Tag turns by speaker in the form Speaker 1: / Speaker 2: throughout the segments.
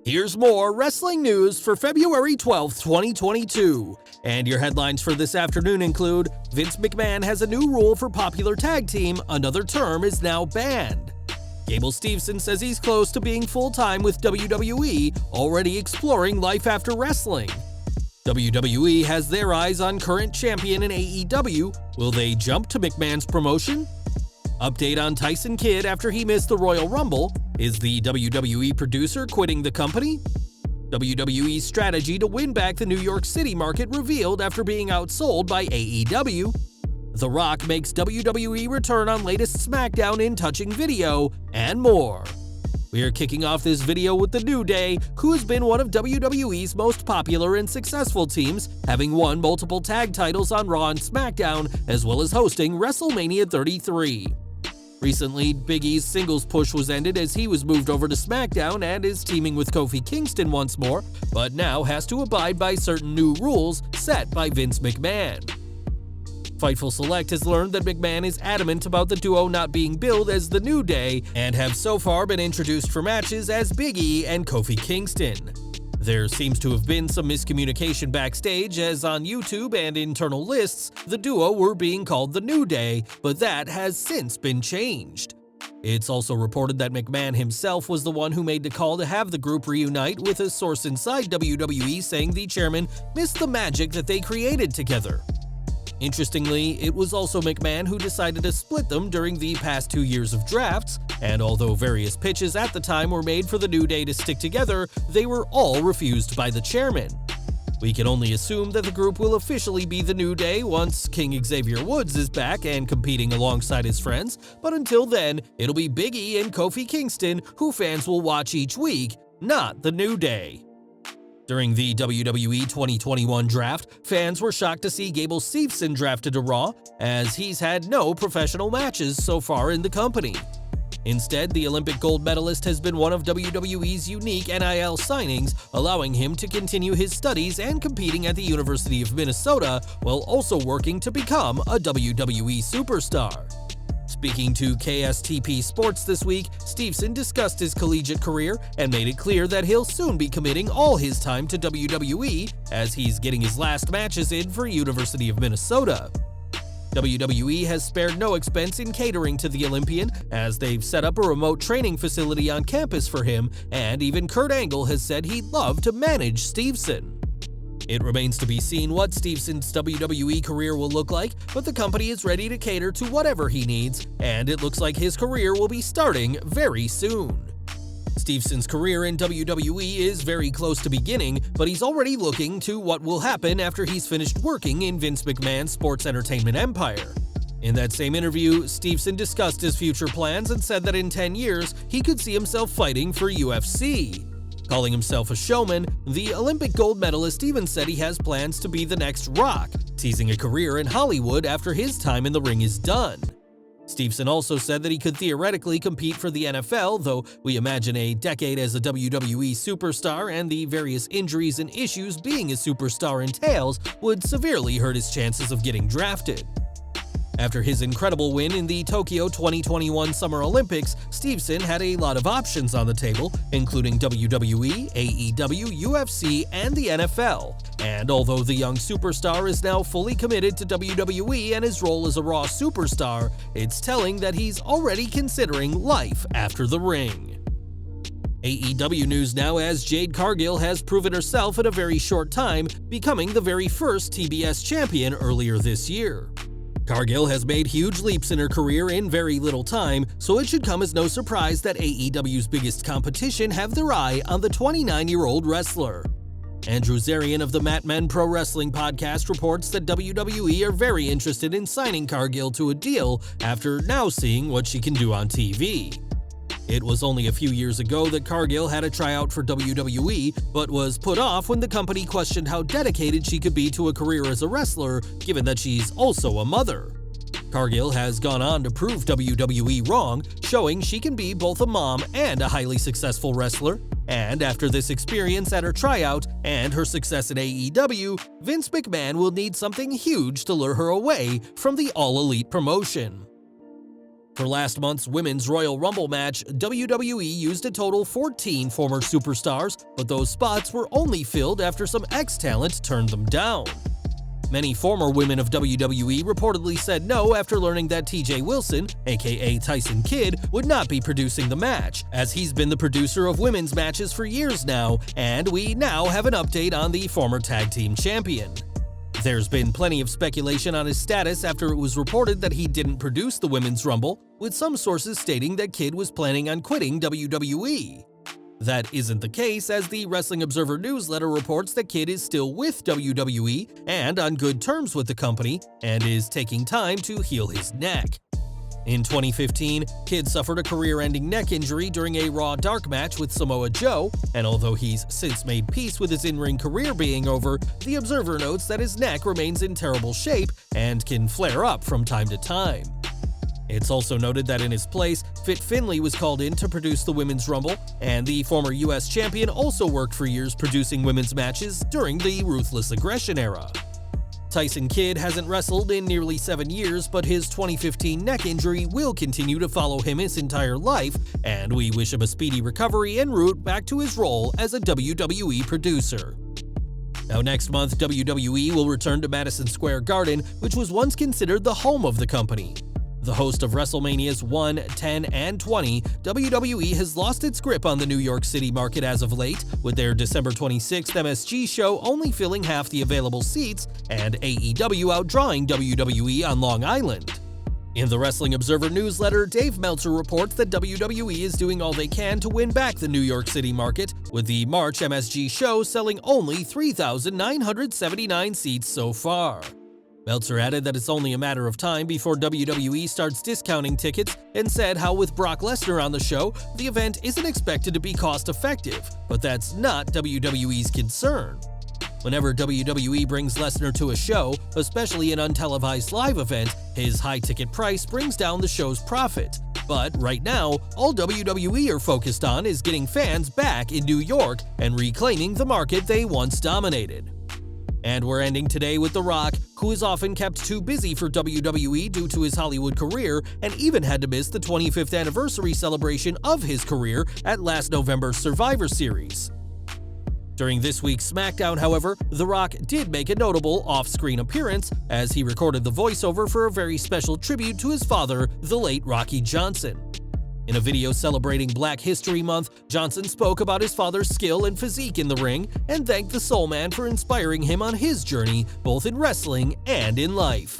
Speaker 1: Here's more wrestling news for February 12th, 2022. And your headlines for this afternoon include: Vince McMahon has a new rule for popular tag team, another term is now banned. Gable Steveson says he's close to being full-time with WWE, already exploring life after wrestling. WWE has their eyes on current champion in AEW. Will they jump to McMahon's promotion? Update on Tyson Kidd after he missed the Royal Rumble. Is the WWE producer quitting the company? WWE's strategy to win back the New York City market revealed after being outsold by AEW. The Rock makes WWE return on latest Smackdown in touching video, and more. We are kicking off this video with the New Day, who has been one of WWE's most popular and successful teams, having won multiple tag titles on Raw and SmackDown, as well as hosting WrestleMania 33. Recently, Big E's singles push was ended as he was moved over to SmackDown and is teaming with Kofi Kingston once more, but now has to abide by certain new rules set by Vince McMahon. Fightful Select has learned that McMahon is adamant about the duo not being billed as the New Day and have so far been introduced for matches as Big E and Kofi Kingston. There seems to have been some miscommunication backstage, as on YouTube and internal lists, the duo were being called the New Day, but that has since been changed. It's also reported that McMahon himself was the one who made the call to have the group reunite, with a source inside WWE saying the chairman missed the magic that they created together. Interestingly, it was also McMahon who decided to split them during the past 2 years of drafts, and although various pitches at the time were made for the New Day to stick together, they were all refused by the chairman. We can only assume that the group will officially be the New Day once King Xavier Woods is back and competing alongside his friends, but until then, it'll be Big E and Kofi Kingston who fans will watch each week, not the New Day. During the WWE 2021 draft, fans were shocked to see Gable Steveson drafted to Raw, as he's had no professional matches so far in the company. Instead, the Olympic gold medalist has been one of WWE's unique NIL signings, allowing him to continue his studies and competing at the University of Minnesota while also working to become a WWE superstar. Speaking to KSTP Sports this week, Steveson discussed his collegiate career and made it clear that he'll soon be committing all his time to WWE, as he's getting his last matches in for University of Minnesota. WWE has spared no expense in catering to the Olympian, as they've set up a remote training facility on campus for him, and even Kurt Angle has said he'd love to manage Steveson. It remains to be seen what Steveson's WWE career will look like, but the company is ready to cater to whatever he needs, and it looks like his career will be starting very soon. Steveson's career in WWE is very close to beginning, but he's already looking to what will happen after he's finished working in Vince McMahon's sports entertainment empire. In that same interview, Steveson discussed his future plans and said that in 10 years, he could see himself fighting for UFC. Calling himself a showman, the Olympic gold medalist even said he has plans to be the next Rock, teasing a career in Hollywood after his time in the ring is done. Steveson also said that he could theoretically compete for the NFL, though we imagine a decade as a WWE superstar and the various injuries and issues being a superstar entails would severely hurt his chances of getting drafted. After his incredible win in the Tokyo 2021 Summer Olympics, Steveson had a lot of options on the table, including WWE, AEW, UFC, and the NFL. And although the young superstar is now fully committed to WWE and his role as a Raw superstar, it's telling that he's already considering life after the ring. AEW news now, as Jade Cargill has proven herself in a very short time, becoming the very first TBS champion earlier this year. Cargill has made huge leaps in her career in very little time, so it should come as no surprise that AEW's biggest competition have their eye on the 29-year-old wrestler. Andrew Zarian of the Mat Men Pro Wrestling podcast reports that WWE are very interested in signing Cargill to a deal after now seeing what she can do on TV. It was only a few years ago that Cargill had a tryout for WWE, but was put off when the company questioned how dedicated she could be to a career as a wrestler, given that she's also a mother. Cargill has gone on to prove WWE wrong, showing she can be both a mom and a highly successful wrestler. And after this experience at her tryout and her success at AEW, Vince McMahon will need something huge to lure her away from the All Elite promotion. For last month's Women's Royal Rumble match, WWE used a total 14 former superstars, but those spots were only filled after some ex-talent turned them down. Many former women of WWE reportedly said no after learning that TJ Wilson, aka Tyson Kidd, would not be producing the match, as he's been the producer of women's matches for years now, and we now have an update on the former tag team champion. There's been plenty of speculation on his status after it was reported that he didn't produce the Women's Rumble, with some sources stating that Kidd was planning on quitting WWE. That isn't the case, as the Wrestling Observer newsletter reports that Kidd is still with WWE and on good terms with the company, and is taking time to heal his neck. In 2015, Kidd suffered a career-ending neck injury during a Raw Dark match with Samoa Joe, and although he's since made peace with his in-ring career being over, the Observer notes that his neck remains in terrible shape and can flare up from time to time. It's also noted that in his place, Fit Finlay was called in to produce the Women's Rumble, and the former US champion also worked for years producing women's matches during the Ruthless Aggression era. Tyson Kidd hasn't wrestled in nearly 7 years, but his 2015 neck injury will continue to follow him his entire life, and we wish him a speedy recovery en route back to his role as a WWE producer. Now next month, WWE will return to Madison Square Garden, which was once considered the home of the company. The host of WrestleManias 1, 10, and 20, WWE has lost its grip on the New York City market as of late, with their December 26th MSG show only filling half the available seats and AEW outdrawing WWE on Long Island. In the Wrestling Observer newsletter, Dave Meltzer reports that WWE is doing all they can to win back the New York City market, with the March MSG show selling only 3,979 seats so far. Meltzer added that it's only a matter of time before WWE starts discounting tickets, and said how with Brock Lesnar on the show, the event isn't expected to be cost-effective, but that's not WWE's concern. Whenever WWE brings Lesnar to a show, especially an untelevised live event, his high ticket price brings down the show's profit. But right now, all WWE are focused on is getting fans back in New York and reclaiming the market they once dominated. And we're ending today with The Rock, who is often kept too busy for WWE due to his Hollywood career, and even had to miss the 25th anniversary celebration of his career at last November's Survivor Series. During this week's Smackdown, however, The Rock did make a notable off-screen appearance, as he recorded the voiceover for a very special tribute to his father, the late Rocky Johnson. In a video celebrating Black History Month, Johnson spoke about his father's skill and physique in the ring, and thanked the Soul Man for inspiring him on his journey, both in wrestling and in life.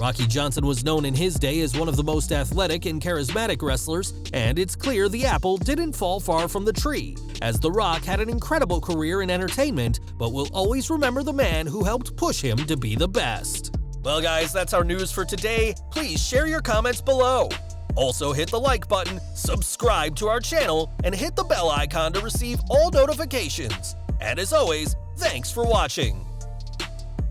Speaker 1: Rocky Johnson was known in his day as one of the most athletic and charismatic wrestlers, and it's clear the apple didn't fall far from the tree, as The Rock had an incredible career in entertainment, but will always remember the man who helped push him to be the best. Well guys, that's our news for today. Please share your comments below. Also hit the like button, subscribe to our channel, and hit the bell icon to receive all notifications. And as always, thanks for watching.